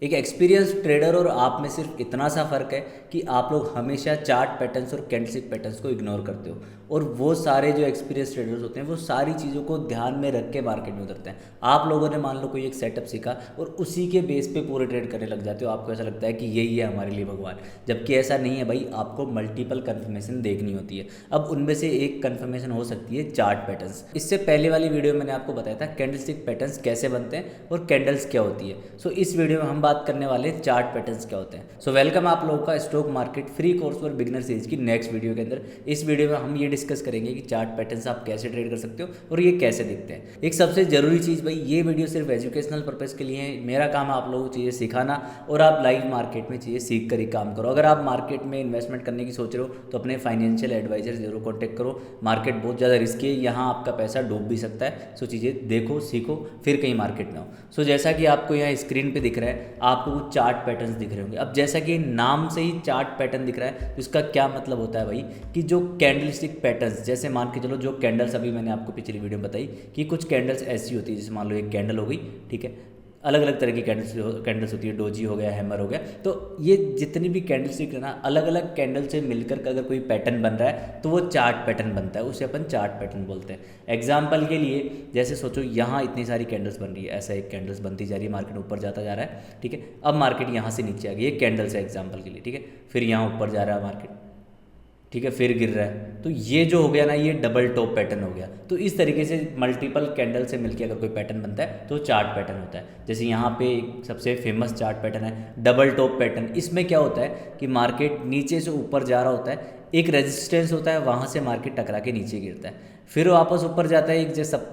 एक experience trader और आप में सिर्फ इतना सा फ़र्क है कि आप लोग हमेशा चार्ट पैटर्न्स और कैंडलस्टिक पैटर्न्स को इग्नोर करते हो, और वो सारे जो एक्सपीरियंस ट्रेडर्स होते हैं वो सारी चीज़ों को ध्यान में रख के मार्केट में उतरते हैं। आप लोगों ने मान लो कोई एक सेटअप सीखा और उसी के बेस पे पूरे ट्रेड करने लग जाते हो, आपको ऐसा लगता है कि यही है हमारे लिए भगवान, जबकि ऐसा नहीं है भाई। आपको मल्टीपल कन्फर्मेशन देखनी होती है। अब उनमें से एक कन्फर्मेशन हो सकती है चार्ट पैटर्न्स। इससे पहले वाली वीडियो में मैंने आपको बताया था कैंडलस्टिक पैटर्न्स कैसे बनते हैं और कैंडल्स क्या होती है। सो इस वीडियो में हम बात करने वाले चार्ट पैटर्न्स क्या होते हैं। सो वेलकम आप लोगों का stock market free course for beginner series की नेक्स्ट वीडियो के अंदर। इस वीडियो में हम ये डिस्कस करेंगे कि चार्ट पैटर्न्स आप कैसे ट्रेड कर सकते हो और ये कैसे दिखते हैं। एक सबसे जरूरी चीज़ भाई, ये वीडियो सिर्फ एजुकेशनल पर्पज़ के लिए है। मेरा काम है आप लोगों को चीज़ें सिखाना और आप लाइव मार्केट में चीज़ें सीख कर ही काम करो। अगर आप मार्केट में इन्वेस्टमेंट करने की सोच रहे हो तो अपने फाइनेंशियल एडवाइजर जरूर कॉन्टेक्ट करो। मार्केट बहुत ज़्यादा रिस्की है, यहाँ आपका पैसा डूब भी सकता है। सो चीज़ें देखो, सीखो, फिर कहीं मार्केट में हो। सो जैसा कि आपको यहाँ स्क्रीन पे दिख रहा है, आपको कुछ चार्ट पैटर्न्स दिख रहे होंगे। अब जैसा कि नाम से ही चार्ट पैटर्न दिख रहा है तो इसका क्या मतलब होता है भाई, कि जो कैंडलस्टिक पैटर्न्स, जैसे मान के चलो जो कैंडल्स अभी मैंने आपको पिछली वीडियो में बताई कि कुछ कैंडल्स ऐसी होती है, जैसे मान लो एक कैंडल हो गई, ठीक है, अलग अलग तरह की कैंडल्स होती है, डोजी हो गया, हैमर हो गया। तो ये जितनी भी कैंडलस्टिक है ना, अलग अलग कैंडल से मिलकर का अगर कोई पैटर्न बन रहा है तो वो चार्ट पैटर्न बनता है, उसे अपन चार्ट पैटर्न बोलते हैं। एग्जाम्पल के लिए जैसे सोचो यहाँ इतनी सारी कैंडल्स बन रही है, ऐसा एक कैंडल्स बनती जा रही है, मार्केट ऊपर जाता जा रहा है, ठीक है। अब मार्केट यहाँ से नीचे आ गई, एक कैंडल से एग्जाम्पल के लिए, ठीक है, फिर यहाँ ऊपर जा रहा है मार्केट, ठीक है, फिर गिर रहा है। तो ये जो हो गया ना, ये डबल टॉप पैटर्न हो गया। तो इस तरीके से मल्टीपल कैंडल से मिलकर अगर कोई पैटर्न बनता है तो चार्ट पैटर्न होता है। जैसे यहाँ पे एक सबसे फेमस चार्ट पैटर्न है डबल टॉप पैटर्न। इसमें क्या होता है कि मार्केट नीचे से ऊपर जा रहा होता है, एक रेजिस्टेंस होता है, वहाँ से मार्केट टकरा के नीचे गिरता है, फिर वापस ऊपर जाता है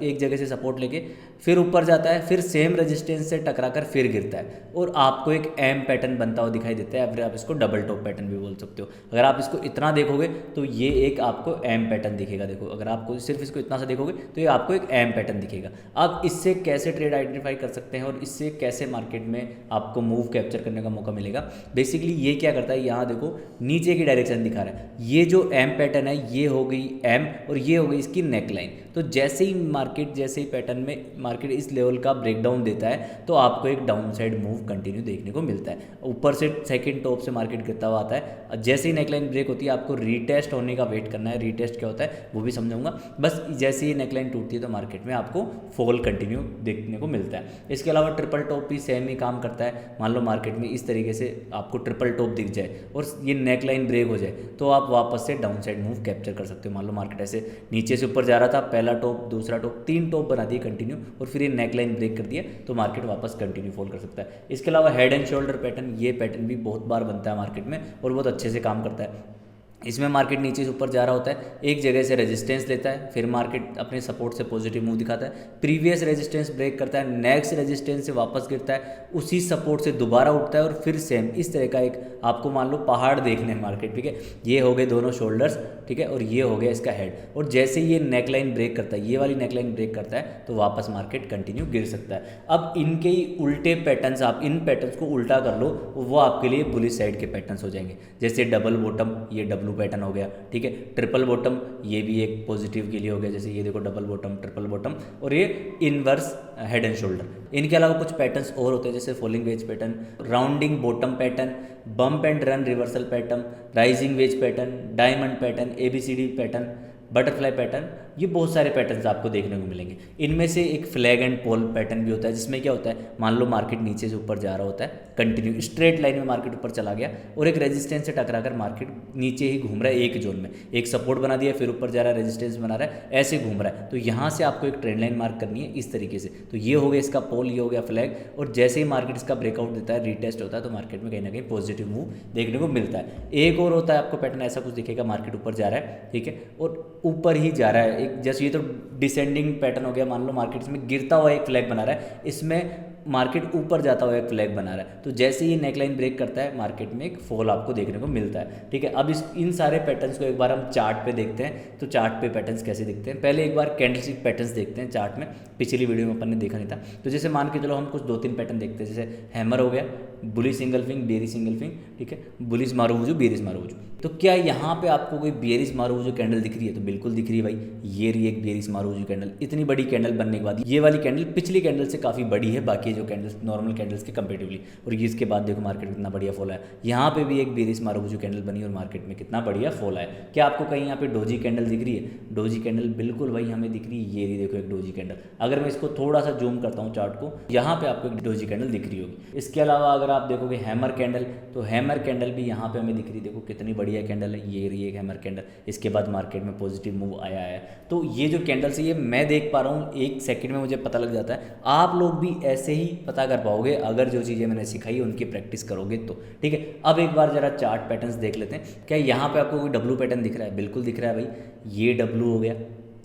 एक जगह से सपोर्ट लेके, फिर ऊपर जाता है, फिर सेम रेजिस्टेंस से टकरा कर फिर गिरता है, और आपको एक एम पैटर्न बनता हुआ दिखाई देता है। फिर आप इसको डबल टॉप पैटर्न भी बोल सकते हो। अगर आप इसको इतना देखोगे तो ये एक आपको एम पैटर्न दिखेगा। देखो, अगर आपको सिर्फ इसको इतना सा देखोगे तो ये आपको एक एम पैटर्न दिखेगा। अब इससे कैसे ट्रेड आइडेंटिफाई कर सकते हैं और इससे कैसे मार्केट में आपको मूव कैप्चर करने का मौका मिलेगा। बेसिकली ये क्या करता है, यहाँ देखो नीचे की डायरेक्शन दिखा रहा है। ये जो एम पैटर्न है ये हो गई एम और ये हो गई इसकी नेकलाइन। तो जैसे ही पैटर्न में मार्केट इस लेवल का ब्रेकडाउन देता है तो आपको एक डाउन साइड मूव कंटिन्यू देखने को मिलता है। ऊपर से सेकंड टॉप से मार्केट गिरता हुआ आता है। जैसे ही नेकलाइन ब्रेक होती है आपको रीटेस्ट होने का वेट करना है। रीटेस्ट क्या होता है वो भी समझाऊंगा। बस जैसे ही नेकलाइन टूटती है तो मार्केट में आपको फॉल कंटिन्यू देखने को मिलता है। इसके अलावा ट्रिपल टॉप भी सेम ही काम करता है। मान लो मार्केट में इस तरीके से आपको ट्रिपल टॉप दिख जाए और ये नेकलाइन ब्रेक हो जाए तो आप वापस से डाउन साइड मूव कैप्चर कर सकते हो। मान लो मार्केट ऐसे नीचे से ऊपर जा रहा था, पहला टॉप, दूसरा टॉप, 3 टॉप बना दिए कंटिन्यू और फिर ये नेकलाइन ब्रेक कर दिया तो मार्केट वापस कंटिन्यू फॉल कर सकता है। इसके अलावा हेड एंड शोल्डर पैटर्न, ये पैटर्न भी बहुत बार बनता है मार्केट में और बहुत अच्छे से काम करता है। इसमें मार्केट नीचे से ऊपर जा रहा होता है, एक जगह से रेजिस्टेंस लेता है, फिर मार्केट अपने सपोर्ट से पॉजिटिव मूव दिखाता है, प्रीवियस रेजिस्टेंस ब्रेक करता है, नेक्स्ट रेजिस्टेंस से वापस गिरता है, उसी सपोर्ट से दोबारा उठता है और फिर सेम इस तरह का एक आपको मान लो पहाड़ देखने हैं मार्केट, ठीक है। ये हो गए दोनों शोल्डर्स, ठीक है, और ये हो गया इसका हेड। और जैसे ये नेकलाइन ब्रेक करता है, ये वाली नेकलाइन ब्रेक करता है तो वापस मार्केट कंटिन्यू गिर सकता है। अब इनके ही उल्टे पैटर्न्स, आप इन पैटर्न्स को उल्टा कर लो, वो आपके लिए बुलिश साइड के पैटर्न्स हो जाएंगे। जैसे डबल बॉटम, ये डब्लू पैटर्न हो गया, ठीक है। ट्रिपल बॉटम, ये भी एक पॉजिटिव के लिए हो गया। जैसे ये देखो डबल बॉटम, ट्रिपल बॉटम, और ये इनवर्स हेड एंड शोल्डर। इनके अलावा कुछ पैटर्न्स और होते हैं जैसे falling wedge pattern, rounding bottom pattern, bump and run reversal pattern, rising wedge pattern, diamond pattern, ABCD pattern, butterfly pattern. ये बहुत सारे पैटर्न्स आपको देखने को मिलेंगे। इनमें से एक फ्लैग एंड पोल पैटर्न भी होता है, जिसमें क्या होता है, मान लो मार्केट नीचे से ऊपर जा रहा होता है, कंटिन्यू स्ट्रेट लाइन में मार्केट ऊपर चला गया और एक रेजिस्टेंस से टकरा कर मार्केट नीचे ही घूम रहा है एक जोन में, एक सपोर्ट बना दिया, फिर ऊपर जा रहा है, रेजिस्टेंस बना रहा है, ऐसे घूम रहा है। तो यहाँ से आपको एक ट्रेंड लाइन मार्क करनी है इस तरीके से। तो ये हो गया इसका पोल, ये हो गया फ्लैग, और जैसे ही मार्केट इसका ब्रेकआउट देता है, रीटेस्ट होता है, तो मार्केट में कहीं ना कहीं पॉजिटिव मूव देखने को मिलता है। एक और होता है आपको पैटर्न, ऐसा कुछ दिखेगा, मार्केट ऊपर जा रहा है, ठीक है, और ऊपर ही जा रहा है एक, जैसे ये तो डिसेंडिंग पैटर्न हो गया। मान लो मार्केट इसमें गिरता हुआ एक फ्लैग बना रहा है, इसमें मार्केट ऊपर जाता हुआ एक फ्लैग बना रहा है। तो जैसे ही नेकलाइन ब्रेक करता है मार्केट में एक फॉल आपको देखने को मिलता है, ठीक है। अब इन सारे पैटर्न्स को एक बार हम चार्ट पे देखते हैं। तो चार्ट पे पैटर्न्स कैसे दिखते हैं, पहले एक बार कैंडलस्टिक पैटर्न्स देखते हैं चार्ट में। पिछली वीडियो में अपन ने देखा नहीं था। तो जैसे मान के चलो हम कुछ 2-3 पैटर्न देखते हैं। जैसे हैमर हो गया, बुलिश सिंगल फिंग, बेरिश सिंगल फिंग, ठीक है, बुलिश मारूवुजू, बेरिश मारूवुजू। तो क्या यहाँ पे आपको कोई बेरिश मारूवुजू कैंडल दिख रही है? तो बिल्कुल दिख रही है भाई। ये रही एक बेरिश मारूवुजू कैंडल। इतनी बड़ी कैंडल बनने के बाद ये वाली कैंडल पिछली कैंडल से काफ़ी बड़ी है, बाकी जो कैंडल्स नॉर्मल कैंडल्स के कंपेटिवली। और ये इसके बाद देखो मार्केट कितना बढ़िया फॉल है, यहाँ पे भी एक बेरिश मारुबुजू कैंडल बनी और मार्केट में कितना बढ़िया फॉल है। क्या आपको कहीं यहाँ पे डोजी कैंडल दिख रही है? डोजी कैंडल बिल्कुल भाई हमें दिख रही है, ये रही देखो एक डोजी कैंडल। अगर मैं इसको थोड़ा सा जूम करता हूँ चार्ट को, यहाँ पे आपको एक डोजी कैंडल दिख रही होगी। इसके अलावा अगर आप देखोगे हैमर कैंडल, तो हैमर कैंडल भी यहाँ पे हमें दिख रही है, देखो कितनी बढ़िया कैंडल है, ये रही एक हैमर कैंडल। इसके बाद मार्केट में पॉजिटिव मूव आया है। तो ये जो कैंडल्स है ये मैं देख पा रहा हूँ, एक सेकंड में मुझे पता लग जाता है। आप लोग भी ऐसे ही पता कर पाओगे अगर जो चीज़ें मैंने सिखाई उनकी प्रैक्टिस करोगे तो। ठीक है, अब एक बार जरा चार्ट पैटर्न्स देख लेते हैं। क्या यहाँ पे आपको कोई डब्लू पैटर्न दिख रहा है? बिल्कुल दिख रहा है भाई, ये डब्लू हो गया,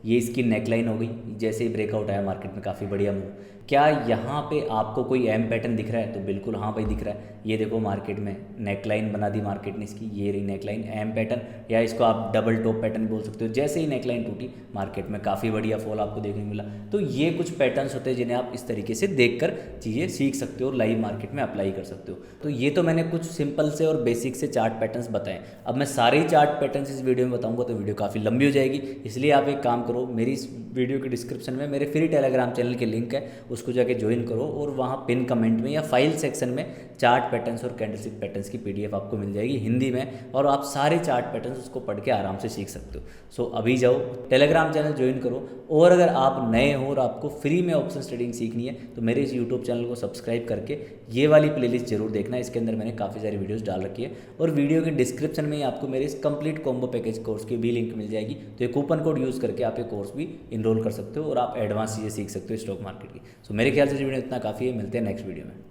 ये इसकी नेकलाइन हो गई, जैसे ही ब्रेकआउट आया मार्केट में काफ़ी बढ़िया मूव। क्या यहाँ पे आपको कोई एम पैटर्न दिख रहा है? तो बिल्कुल हाँ भाई दिख रहा है। ये देखो मार्केट में नेकलाइन बना दी मार्केट ने इसकी, ये रही नेकलाइन एम पैटर्न, या इसको आप डबल टॉप पैटर्न बोल सकते हो। जैसे ही नेकलाइन टूटी मार्केट में काफ़ी बढ़िया फॉल आपको देखने को मिला। तो ये कुछ पैटर्न्स होते हैं जिन्हें आप इस तरीके से देखकर चीज़ें सीख सकते हो और लाइव मार्केट में अप्लाई कर सकते हो। तो ये तो मैंने कुछ सिंपल से और बेसिक से चार्ट पैटर्न्स बताएं। अब मैं सारे ही चार्ट पैटर्न्स इस वीडियो में बताऊंगा तो वीडियो काफ़ी लंबी हो जाएगी। इसलिए आप एक काम करो, मेरी इस वीडियो के डिस्क्रिप्शन में मेरे फ्री टेलीग्राम चैनल की लिंक है, उसको जाके ज्वाइन करो और वहाँ पिन कमेंट में या फाइल सेक्शन में चार्ट पैटर्न्स और कैंडलस्टिक पैटर्न्स की पीडीएफ आपको मिल जाएगी हिंदी में, और आप सारे चार्ट पैटर्न्स उसको पढ़ के आराम से सीख सकते हो। सो अभी जाओ टेलीग्राम चैनल ज्वाइन करो। और अगर आप नए हो और आपको फ्री में ऑप्शन ट्रेडिंग सीखनी है तो मेरे इस यूट्यूब चैनल को सब्सक्राइब करके ये वाली प्लेलिस्ट जरूर देखना, इसके अंदर मैंने काफ़ी सारी वीडियोस डाल रखी है। और वीडियो के डिस्क्रिप्शन में आपको मेरे इस कंप्लीट कॉम्बो पैकेज कोर्स की भी लिंक मिल जाएगी। तो ये कूपन कोड यूज़ करके आप ये कोर्स भी इनरोल कर सकते हो और आप एडवांस चीज़ें सीख सकते हो स्टॉक मार्केट की। सो मेरे ख्याल से वीडियो इतना काफ़ी है, मिलते हैं नेक्स्ट वीडियो में।